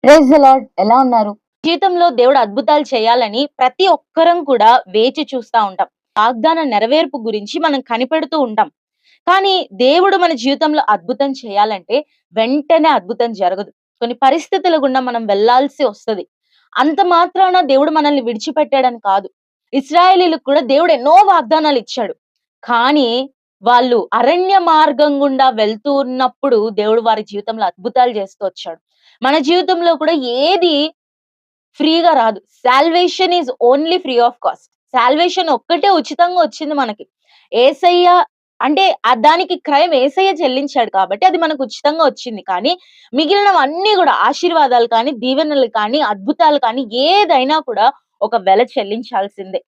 Praise the lord. ఎలా ఉన్నారు? జీవితంలో దేవుడు అద్భుతాలు చేయాలని ప్రతి ఒక్కరం కూడా వేచి చూస్తా ఉంటాం. వాగ్దాన నెరవేర్పు గురించి మనం కనిపెడుతూ ఉంటాం. కానీ దేవుడు మన జీవితంలో అద్భుతం చేయాలంటే వెంటనే అద్భుతం జరగదు. కొన్ని పరిస్థితుల గుండా మనం వెళ్ళాల్సి వస్తది. అంత మాత్రాన దేవుడు మనల్ని విడిచిపెట్టాడని కాదు. ఇశ్రాయేలీయులకు కూడా దేవుడు ఎన్నో వాగ్దానాలు ఇచ్చాడు. కానీ వాళ్ళు అరణ్య మార్గం గుండా వెళ్తూ ఉన్నప్పుడు దేవుడు వారి జీవితంలో అద్భుతాలు చేస్తూ వచ్చాడు. మన జీవితంలో కూడా ఏది ఫ్రీగా రాదు. Salvation is only free of cost. Salvation ఒక్కటే ఉచితంగా వచ్చింది మనకి. యేసయ్య అంటే దానికి క్రయం యేసయ్య చెల్లించాడు కాబట్టి అది మనకు ఉచితంగా వచ్చింది. కానీ మిగిలినవన్నీ గూడా ఆశీర్వాదాలు కానీ, దీవెనలు కానీ, అద్భుతాలు కానీ ఏదైనా కూడా ఒక వెల చెల్లించాల్సిందే.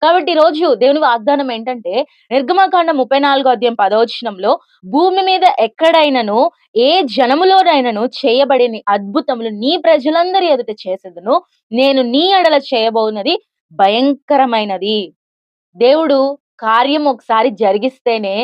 కాబట్టి ఈరోజు దేవుని వాగ్దానం ఏంటంటే నిర్గమకాండం 34 అధ్యాయం 10 భూమి మీద ఎక్కడైనను ఏ జనములోనైనను చేయబడని అద్భుతములు నీ ప్రజలందరి ఎదుట చేసేదను. నేను నీ ఎడల చేయబోనది భయంకరమైనది. దేవుడు కార్యం ఒకసారి జరిగిస్తేనే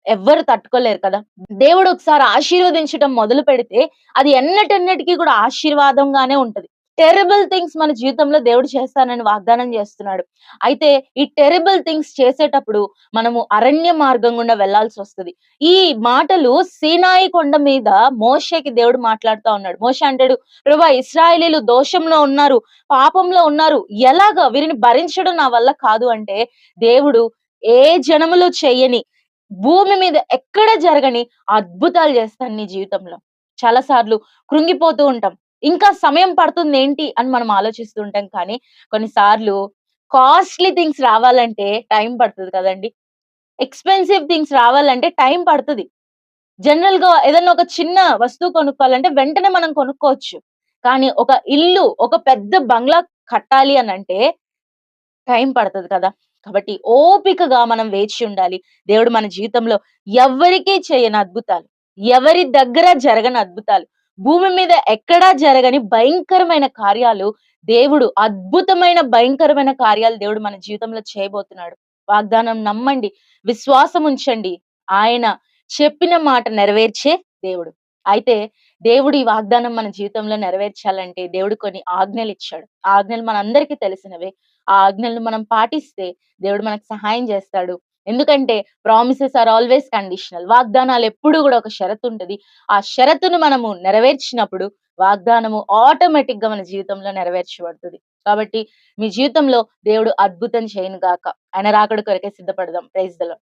ఎవ్వరు తట్టుకోలేరు కదా! దేవుడు ఒకసారి ఆశీర్వదించటం మొదలుపెడితే అది ఎన్నటెన్నటికి కూడా ఆశీర్వాదంగానే ఉంటది. టెర్రిబుల్ థింగ్స్ మన జీవితంలో దేవుడు చేస్తానని వాగ్దానం చేస్తున్నాడు. అయితే ఈ టెర్రిబుల్ థింగ్స్ చేసేటప్పుడు మనము అరణ్య మార్గం గుండా వెళ్ళాల్సొస్తది. ఈ మాటలు సీనాయి కొండ మీద మోషేకి దేవుడు మాట్లాడుతా ఉన్నాడు. మోషే అంటాడు, ప్రభువా ఇశ్రాయేలీయులు దోషంలో ఉన్నారు, పాపంలో ఉన్నారు. ఎలాగా వీరిని భరించడం నా వల్ల కాదు అంటే, దేవుడు ఏ జనములు చెయ్యని భూమి మీద ఎక్కడ జరగని అద్భుతాలు చేస్తాను నీ జీవితంలో. చాలా సార్లు కృంగిపోతూ ఉంటాం. ఇంకా సమయం పడుతుందేంటి అని మనం ఆలోచిస్తూ ఉంటాం. కానీ కొన్నిసార్లు కాస్ట్‌లీ థింగ్స్ రావాలంటే టైం పడతది కదండీ! ఎక్స్‌పెన్సివ్ థింగ్స్ రావాలంటే టైం పడతది. జనరల్‌గా ఏదన్నా ఒక చిన్న వస్తువు కొనుక్కోవాలంటే వెంటనే మనం కొనుక్కోవచ్చు. కానీ ఒక ఇల్లు, ఒక పెద్ద బంగ్లా కట్టాలి అనంటే టైం పడతది కదా! కాబట్టి ఓపికగా మనం వేచి ఉండాలి. దేవుడు మన జీవితంలో ఎవ్వరికీ చేయని అద్భుతాలు, ఎవరి దగ్గర జరగని అద్భుతాలు, భూమి మీద ఎక్కడా జరగని భయంకరమైన కార్యాలు దేవుడు అద్భుతమైన భయంకరమైన కార్యాలు దేవుడు మన జీవితంలో చేయబోతున్నాడు. వాగ్దానం నమ్మండి, విశ్వాసం ఉంచండి. ఆయన చెప్పిన మాట నెరవేర్చే దేవుడు. అయితే దేవుడు ఈ వాగ్దానం మన జీవితంలో నెరవేర్చాలంటే దేవుడు కొన్ని ఆజ్ఞలిచ్చాడు. ఆ ఆజ్ఞలు మనందరికీ తెలిసినవే. ఆ ఆజ్ఞలను మనం పాటిస్తే దేవుడు మనకు సహాయం చేస్తాడు. ఎందుకంటే ప్రామిసెస్ ఆర్ ఆల్‌వేస్ కండిషనల్. వాగ్దానాలు ఎప్పుడు గూడా ఒక షరతుంటది. ఆ షరతును మనము నెరవేర్చినప్పుడు వాగ్దానము ఆటోమేటిక్‌గా మన జీవితంలో నెరవేర్చబడుతది. కాబట్టి మీ జీవితంలో దేవుడు అద్భుతం చేయను గాక. ఆయన రాకడ కొరకే సిద్ధపడదాం. Praise the lord.